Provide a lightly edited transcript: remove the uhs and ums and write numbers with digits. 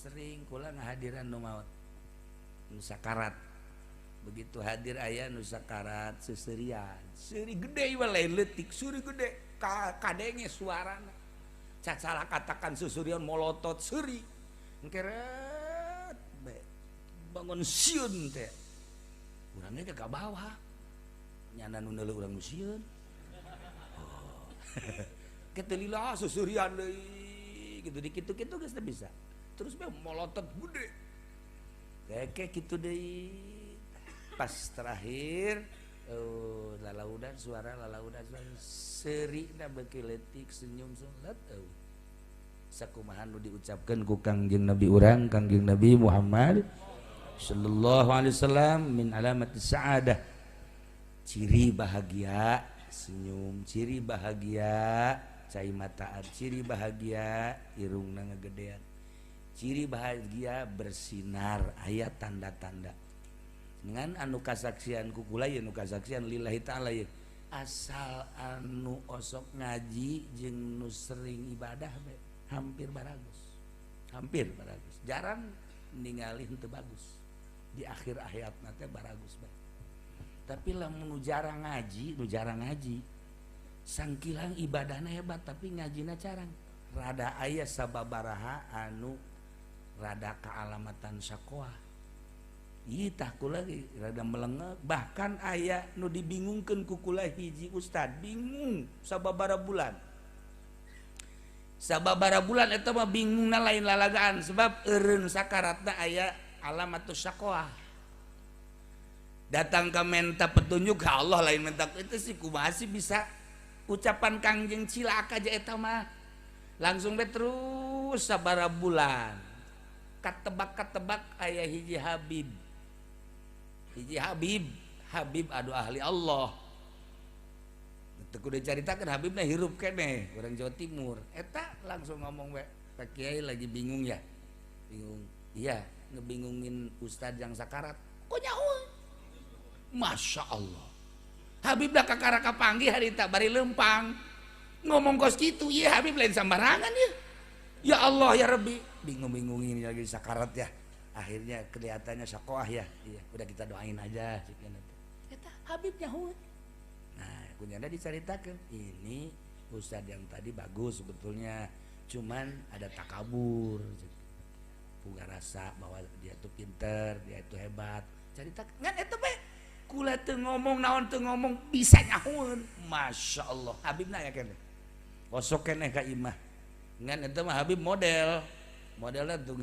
sering kula ngahadiran nu maot nu sakarat. Begitu hadir aya nu sakarat seuseurian seuri gede we lain leutik seuri gede kadenge suarana cacalah katakan susurian molotot seuri engkeret bangun sieun teh urang ge ka bawah nyana nu neuleuh urang nu sieun kitu lila susurian deui gitu dikitu-kitu geus teu bisa terus bae molotot gede kayak kitu deui pas terakhir lalaudan suara serina beuki leutik senyum salat sakumaha nu diucapkeun ku Kangjeng Nabi urang Kangjeng Nabi Muhammad sallallahu alaihi wasallam min alamati sa'adah ciri bahagia senyum ciri bahagia cai mataan ciri bahagia irungna ngagedean ciri bahagia bersinar aya tanda-tanda dengan anu kasaksian kukula ya anu kasaksian lillahi ta'ala ya asal anu osok ngaji jeung nu sering ibadah be hampir baragus jarang ningali henteu bagus di akhir hayatna teh baragus be tapi lamun nu jarang ngaji sangkilang ibadahna hebat tapi ngajina carang rada aya sababaraha anu rada kaalamatan saqoah itah kula rada melengek bahkan aya nu dibingungkeun ku kula hiji ustad bingung sababaraha bulan eta mah bingungna lain lalagaan sebab eureun sakaratna aya alamatus saqoah datang ka menta petunjuk ka Allah lain menta itu sih kumaha sih bisa ucapan Kangjeng cilaka aja eta mah langsung be terus sabaraha bulan katebak aya hiji Habib adu ahli Allah teu kudu dicaritakeun Habibna hirup keneh urang Jawa Timur eta langsung ngomong we Pak Kiai lagi bingung ya bingung iya ngebingungin ustad yang sakarat kok nyaho Masya Allah Habib dah kakara kapanggih harita bari lempang ngomong kos gitu ya Habib lain sembarangan ya Allah ya Rabbi bingung-bingungin lagi sakarat ya akhirnya kelihatannya saqoah ya iya udah kita doain aja eta Habib nyaho nah kunyana dicaritakeun ini ustad yang tadi bagus sebetulnya cuman ada takabur punya rasa bahwa dia tuh pinter dia itu hebat cerita ngan eta bae kula teu ngomong naon teu ngomong bisa nyahoeun Masya Allah Habibna ya keneh osok keneh ka imah ngan eta mah Habib modelna teu